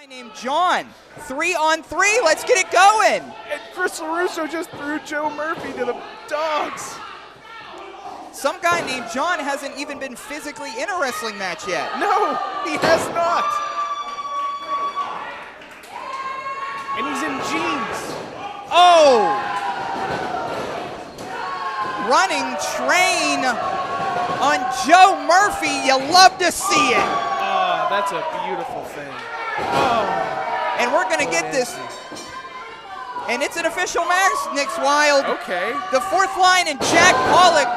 guy named John. 3-on-3, let's get it going. And Chris LeRusso just threw Joe Murphy to the dogs. Some guy named John hasn't even been physically in a wrestling match yet. No, he has not. And he's in jeans. Oh! Running train on Joe Murphy. You love to see it. Oh, that's a beautiful thing. Oh. And we're going to get this. And it's an official match, Nick's Wild. Okay. The fourth line and Jack Pollock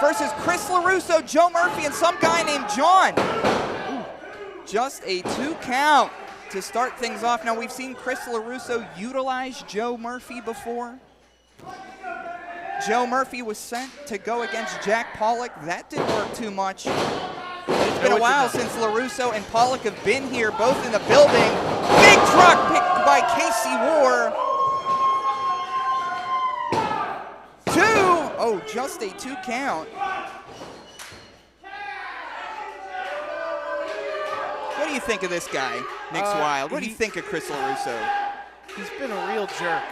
versus Chris LeRusso, Joe Murphy, and some guy named John. Ooh. Just a 2 count to start things off. Now, we've seen Chris LeRusso utilize Joe Murphy before. Joe Murphy was sent to go against Jack Pollock. That didn't work too much. It's been a while since LeRusso and Pollock have been here, both in the building. Big truck picked by Casey Warr. 2. Oh, just a 2 count. What do you think of this guy, Nick's Wild? What do you think of Chris LeRusso? He's been a real jerk.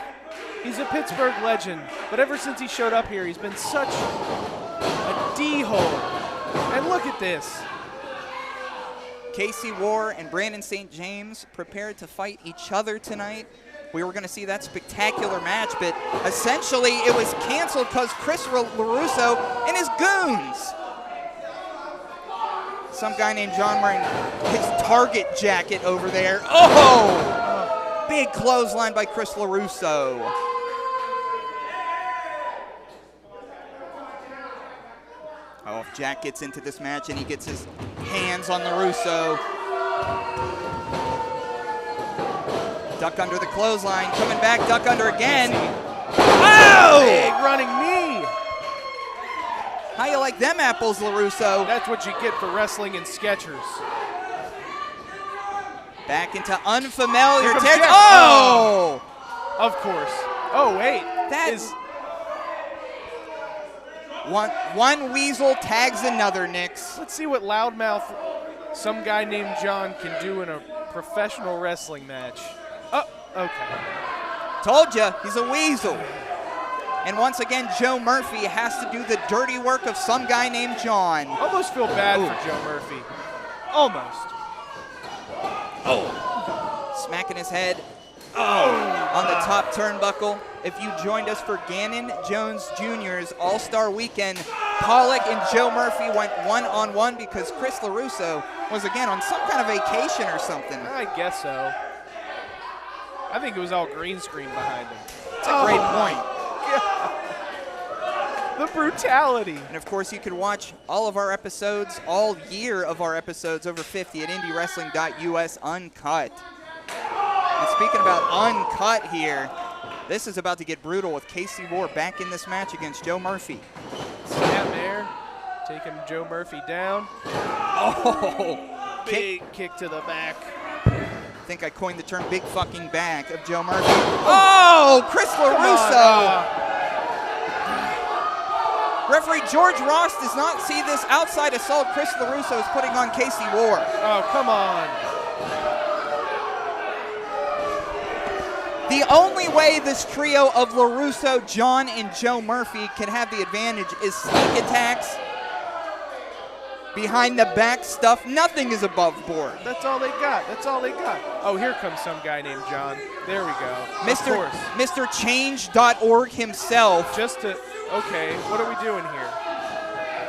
He's a Pittsburgh legend, but ever since he showed up here, he's been such a D-hole. And look at this. Casey Warr and Brandon St. James prepared to fight each other tonight. We were going to see that spectacular match, but essentially it was canceled because Chris LeRusso and his goons. Some guy named John wearing his Target jacket over there. Oh! Big clothesline by Chris LeRusso. Oh, if Jack gets into this match and he gets his hands on LeRusso. Duck under the clothesline, coming back, duck under again. Oh! Big running knee. How you like them apples, LeRusso? That's what you get for wrestling in Skechers. Back into unfamiliar territory. Oh! Of course. Oh, wait. That is... One weasel tags another, Nix. Let's see what loudmouth some guy named John can do in a professional wrestling match. Oh, okay. Told you, he's a weasel. And once again, Joe Murphy has to do the dirty work of some guy named John. Almost feel bad for Joe Murphy. Almost. Oh. Smacking his head. Oh, on the top turnbuckle. If you joined us for Gannon Jones Jr.'s All-Star Weekend, Pollock and Joe Murphy went one-on-one because Chris LeRusso was, again, on some kind of vacation or something. I guess so. I think it was all green screen behind him. That's a great point. The brutality. And, of course, you can watch all of our episodes, all year of our episodes, over 50 at IndyWrestling.us uncut. And speaking about uncut here, this is about to get brutal with Casey Warr back in this match against Joe Murphy. Snap there, taking Joe Murphy down. Oh! Big kick to the back. I think I coined the term big fucking back of Joe Murphy. Oh! Chris LeRusso! Referee George Ross does not see this outside assault Chris LeRusso is putting on Casey Warr. Oh, come on. The only way this trio of LeRusso, John, and Joe Murphy can have the advantage is sneak attacks, behind the back stuff. Nothing is above board. That's all they got. That's all they got. Oh, here comes some guy named John. There we go. Mr. Change.org himself. Okay, what are we doing here?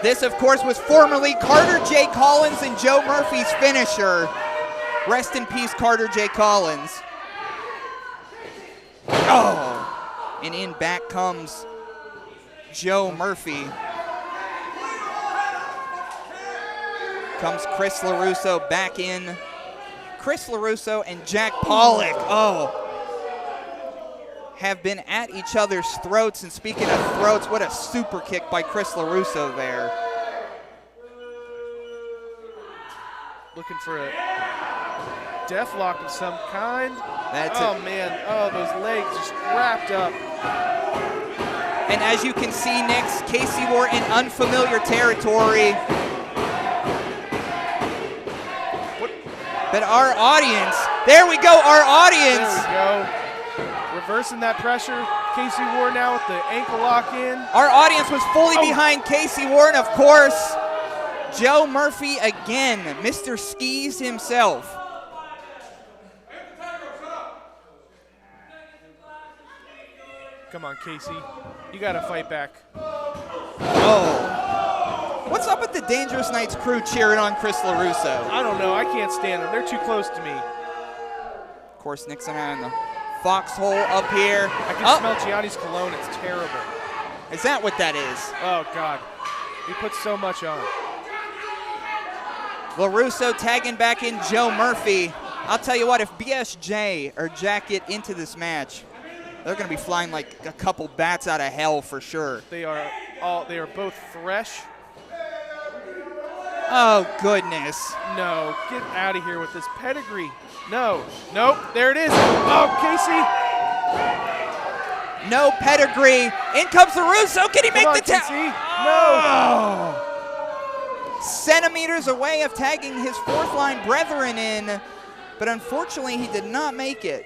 This, of course, was formerly Carter J. Collins and Joe Murphy's finisher. Rest in peace, Carter J. Collins. Oh, and in back comes Joe Murphy. Comes Chris LeRusso back in. Chris LeRusso and Jack Pollock, have been at each other's throats. And speaking of throats, what a super kick by Chris LeRusso there. Looking for a death lock of some kind. That's it. Man. Oh, those legs just wrapped up. And as you can see, Nix, Casey Warr in unfamiliar territory. But our audience There we go, our audience. There we go. Reversing that pressure. Casey Warr now with the ankle lock in. Our audience was fully behind Casey Warr, and of course, Joe Murphy again, Mr. Skis himself. Come on, Casey. You got to fight back. Oh. What's up with the Dangerous Knights crew cheering on Chris LeRusso? I don't know. I can't stand them. They're too close to me. Of course, Nixon on the foxhole up here. I can smell Gianni's cologne. It's terrible. Is that what that is? Oh, God. He puts so much on. LeRusso tagging back in Joe Murphy. I'll tell you what, if BSJ or Jack get into this match, they're going to be flying like a couple bats out of hell for sure. They are both fresh. Oh, goodness. No, get out of here with this pedigree. No, nope, there it is. Oh, Casey. No pedigree. In comes LeRusso. Can he make the tag? No. Oh. Centimeters away of tagging his fourth line brethren in, but unfortunately he did not make it.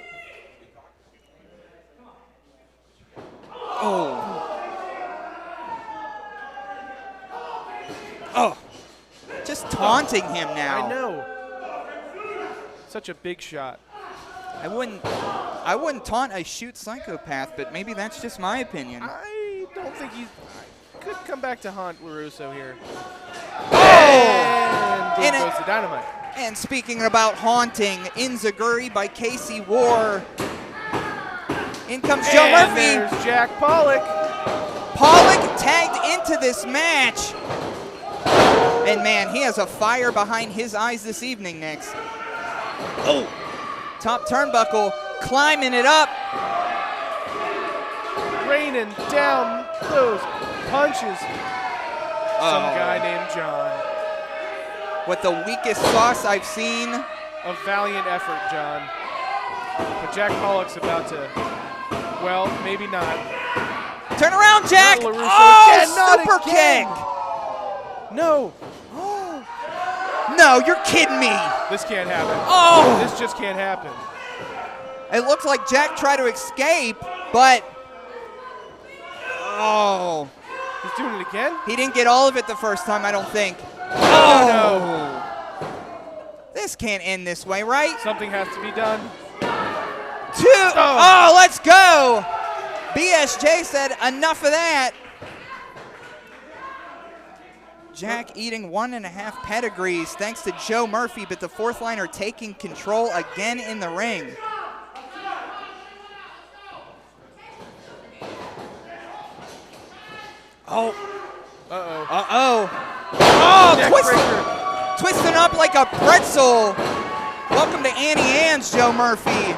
Oh. Oh. Just taunting him now. I know. Such a big shot. I wouldn't taunt a shoot psychopath, but maybe that's just my opinion. I don't think he could come back to haunt LeRusso here. Oh! And goes the dynamite. And speaking about haunting, Inzaguri by Casey Warr. In comes Joe Murphy. There's Jack Pollock. Pollock tagged into this match. And man, he has a fire behind his eyes this evening, Nix. Oh! Top turnbuckle, climbing it up. Raining down those punches. Some guy named John. With the weakest sauce I've seen. A valiant effort, John. But Jack Pollock's about to, well, maybe not. Turn around, Jack! Oh, super kick! No. No, you're kidding me. This can't happen. Oh! This just can't happen. It looks like Jack tried to escape, but oh. He's doing it again? He didn't get all of it the first time, I don't think. Oh, no. This can't end this way, right? Something has to be done. Oh, let's go. BSJ said enough of that. Jack eating 1.5 pedigrees thanks to Joe Murphy, but the fourth liner taking control again in the ring. Oh. Uh-oh. Uh-oh. Oh, twisting up like a pretzel. Welcome to Annie Ann's, Joe Murphy.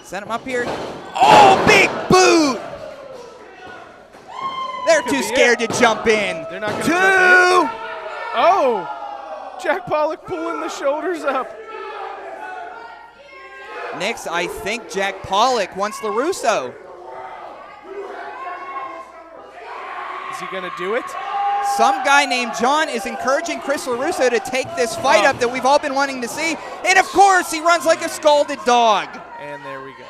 Set him up here. Oh, big boot. They're too scared to jump in. They're not going to jump in. Oh, Jack Pollock pulling the shoulders up. Nix, I think Jack Pollock wants LeRusso. Is he going to do it? Some guy named John is encouraging Chris LeRusso to take this fight up that we've all been wanting to see. And of course, he runs like a scalded dog. And there we go.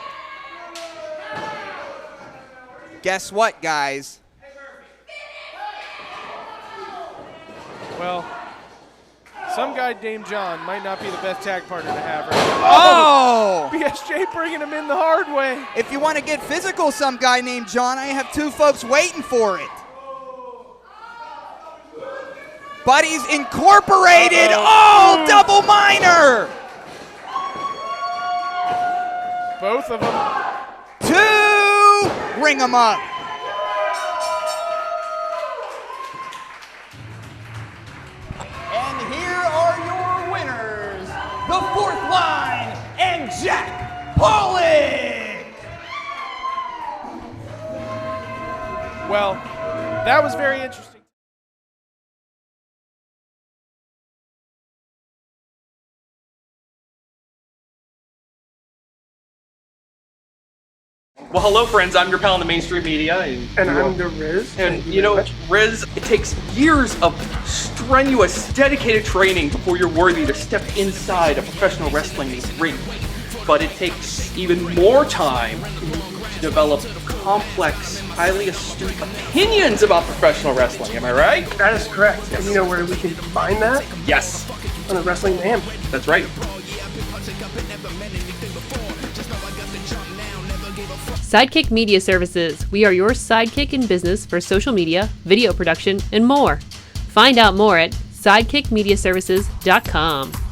Guess what, guys? Well, some guy named John might not be the best tag partner to have right now. Oh! BSJ bringing him in the hard way. If you want to get physical, some guy named John, I have two folks waiting for it. Buddies Incorporated. Oh, double minor. Both of them. 2. Ring them up. And here are your winners, the fourth line and Jack Pollock. Well, that was very interesting. Well, hello, friends. I'm your pal in the mainstream media. And I'm the Riz. And, you know, Riz, it takes years of strenuous, dedicated training before you're worthy to step inside a professional wrestling ring. But it takes even more time to develop complex, highly astute opinions about professional wrestling. Am I right? That is correct. And you know where we can find that? Yes. On the Wrestling Man. That's right. Sidekick Media Services. We are your sidekick in business for social media, video production, and more. Find out more at sidekickmediaservices.com.